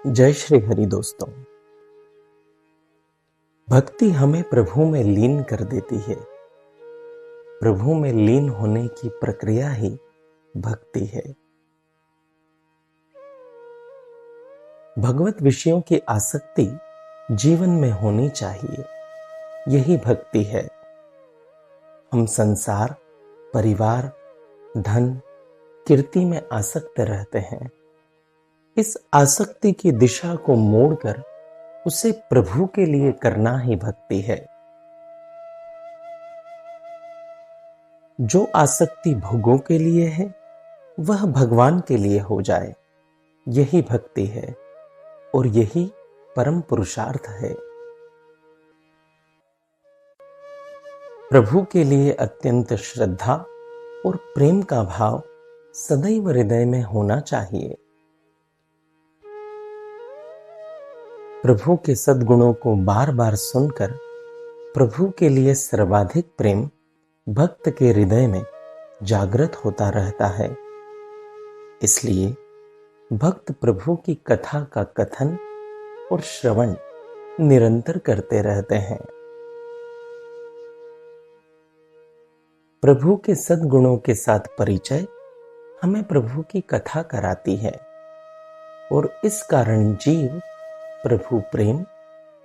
जय श्री हरि दोस्तों। भक्ति हमें प्रभु में लीन कर देती है। प्रभु में लीन होने की प्रक्रिया ही भक्ति है। भगवत विषयों की आसक्ति जीवन में होनी चाहिए, यही भक्ति है। हम संसार, परिवार, धन, कीर्ति में आसक्त रहते हैं। इस आसक्ति की दिशा को मोड़कर उसे प्रभु के लिए करना ही भक्ति है। जो आसक्ति भोगों के लिए है वह भगवान के लिए हो जाए, यही भक्ति है और यही परम पुरुषार्थ है। प्रभु के लिए अत्यंत श्रद्धा और प्रेम का भाव सदैव हृदय में होना चाहिए। प्रभु के सद्गुणों को बार बार सुनकर प्रभु के लिए सर्वाधिक प्रेम भक्त के हृदय में जागृत होता रहता है। इसलिए भक्त प्रभु की कथा का कथन और श्रवण निरंतर करते रहते हैं। प्रभु के सद्गुणों के साथ परिचय हमें प्रभु की कथा कराती है और इस कारण जीव प्रभु प्रेम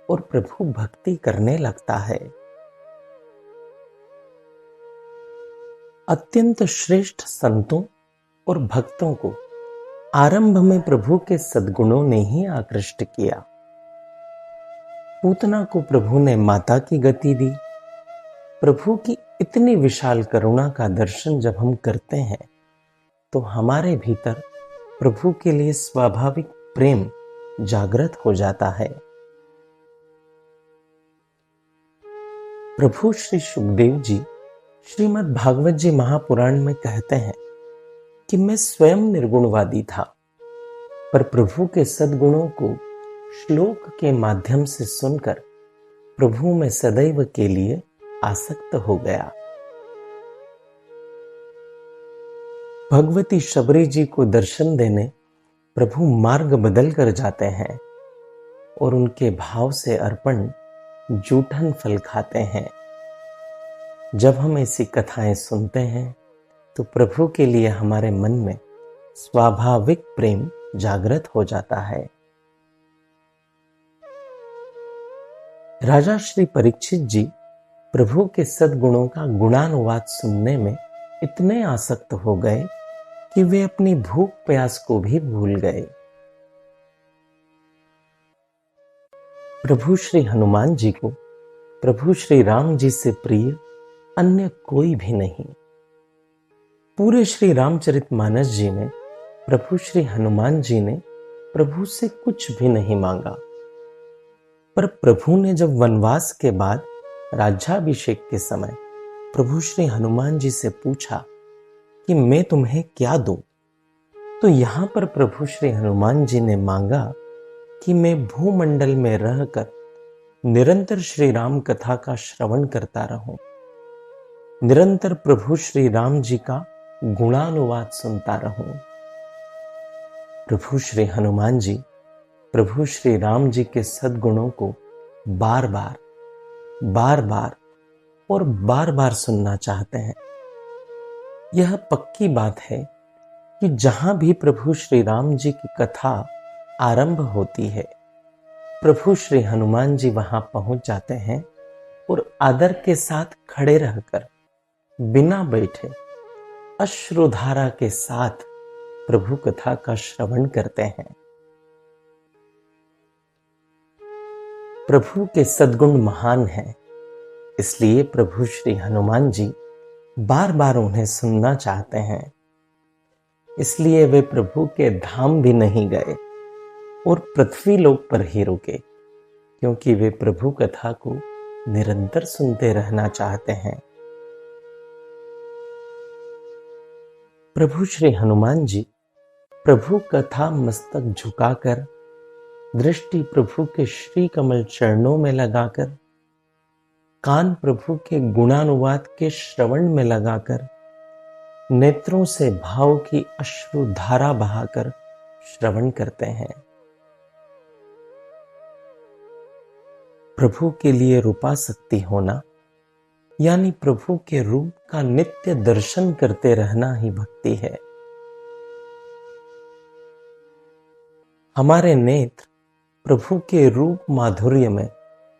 और प्रभु भक्ति करने लगता है। अत्यंत श्रेष्ठ संतों और भक्तों को आरंभ में प्रभु के सद्गुणों ने ही आकृष्ट किया। पूतना को प्रभु ने माता की गति दी। प्रभु की इतनी विशाल करुणा का दर्शन जब हम करते हैं तो हमारे भीतर प्रभु के लिए स्वाभाविक प्रेम जागृत हो जाता है। प्रभु श्री सुखदेव जी श्रीमद् भागवत जी महापुराण में कहते हैं कि मैं स्वयं निर्गुणवादी था, पर प्रभु के सद्गुणों को श्लोक के माध्यम से सुनकर प्रभु में सदैव के लिए आसक्त हो गया। भगवती शबरी जी को दर्शन देने प्रभु मार्ग बदल कर जाते हैं और उनके भाव से अर्पण जूठन फल खाते हैं। जब हम ऐसी कथाएं सुनते हैं तो प्रभु के लिए हमारे मन में स्वाभाविक प्रेम जागृत हो जाता है। राजा श्री परीक्षित जी प्रभु के सद्गुणों का गुणानुवाद सुनने में इतने आसक्त हो गए कि वे अपनी भूख प्यास को भी भूल गए। प्रभु श्री हनुमान जी को प्रभु श्री राम जी से प्रिय अन्य कोई भी नहीं। पूरे श्री रामचरितमानस जी में प्रभु श्री हनुमान जी ने प्रभु से कुछ भी नहीं मांगा, पर प्रभु ने जब वनवास के बाद राज्याभिषेक के समय प्रभु श्री हनुमान जी से पूछा कि मैं तुम्हें क्या दूं, तो यहां पर प्रभु श्री हनुमान जी ने मांगा कि मैं भूमंडल में रहकर निरंतर श्री राम कथा का श्रवण करता रहूं, निरंतर प्रभु श्री राम जी का गुणानुवाद सुनता रहूं। प्रभु श्री हनुमान जी प्रभु श्री राम जी के सद्गुणों को बार बार और बार बार सुनना चाहते हैं। यह पक्की बात है कि जहां भी प्रभु श्री राम जी की कथा आरंभ होती है, प्रभु श्री हनुमान जी वहां पहुंच जाते हैं और आदर के साथ खड़े रहकर बिना बैठे अश्रुधारा के साथ प्रभु कथा का श्रवण करते हैं। प्रभु के सद्गुण महान हैं, इसलिए प्रभु श्री हनुमान जी बार बार उन्हें सुनना चाहते हैं। इसलिए वे प्रभु के धाम भी नहीं गए और पृथ्वी लोक पर ही रुके, क्योंकि वे प्रभु कथा को निरंतर सुनते रहना चाहते हैं। प्रभु श्री हनुमान जी प्रभु कथा मस्तक झुकाकर, दृष्टि प्रभु के श्री कमल चरणों में लगाकर, कान प्रभु के गुणानुवाद के श्रवण में लगाकर, नेत्रों से भाव की अश्रुधारा बहाकर श्रवण करते हैं। प्रभु के लिए रूपासक्ति होना यानी प्रभु के रूप का नित्य दर्शन करते रहना ही भक्ति है। हमारे नेत्र प्रभु के रूप माधुर्य में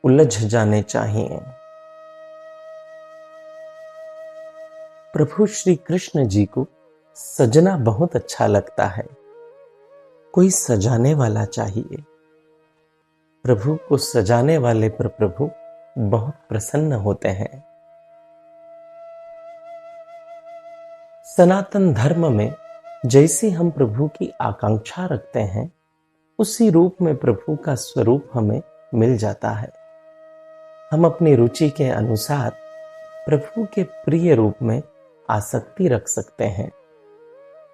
उलझ जाने चाहिए। प्रभु श्री कृष्ण जी को सजना बहुत अच्छा लगता है। कोई सजाने वाला चाहिए। प्रभु को सजाने वाले पर प्रभु बहुत प्रसन्न होते हैं। सनातन धर्म में जैसी हम प्रभु की आकांक्षा रखते हैं उसी रूप में प्रभु का स्वरूप हमें मिल जाता है। हम अपनी रुचि के अनुसार प्रभु के प्रिय रूप में आसक्ति रख सकते हैं।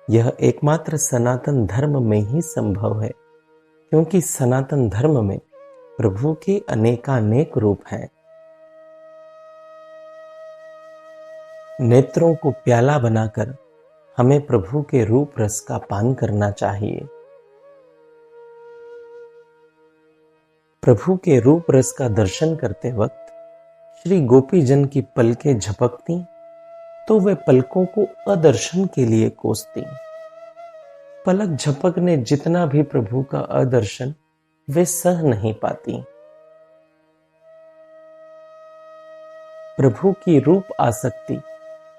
यह एकमात्र सनातन धर्म में ही संभव है, क्योंकि सनातन धर्म में प्रभु के अनेकानेक रूप हैं। नेत्रों को प्याला बनाकर हमें प्रभु के रूप रस का पान करना चाहिए। प्रभु के रूप रस का दर्शन करते वक्त श्री गोपीजन की पलकें झपकती तो वे पलकों को अदर्शन के लिए कोसती। पलक झपकने जितना भी प्रभु का अदर्शन वे सह नहीं पाती। प्रभु की रूप आसक्ति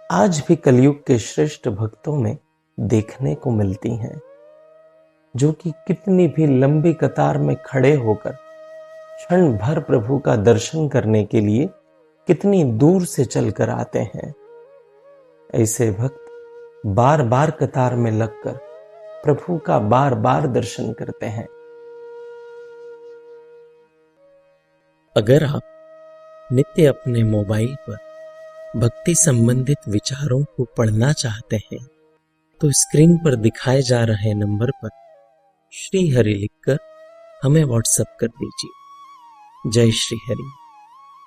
आज भी कलयुग के श्रेष्ठ भक्तों में देखने को मिलती हैं, जो कि कितनी भी लंबी कतार में खड़े होकर क्षण भर प्रभु का दर्शन करने के लिए कितनी दूर से चलकर आते हैं। ऐसे भक्त बार बार कतार में लगकर प्रभु का बार बार दर्शन करते हैं। अगर आप नित्य अपने मोबाइल पर भक्ति संबंधित विचारों को पढ़ना चाहते हैं तो स्क्रीन पर दिखाए जा रहे नंबर पर श्री हरि लिखकर हमें व्हाट्सएप कर दीजिए। जय श्री हरि।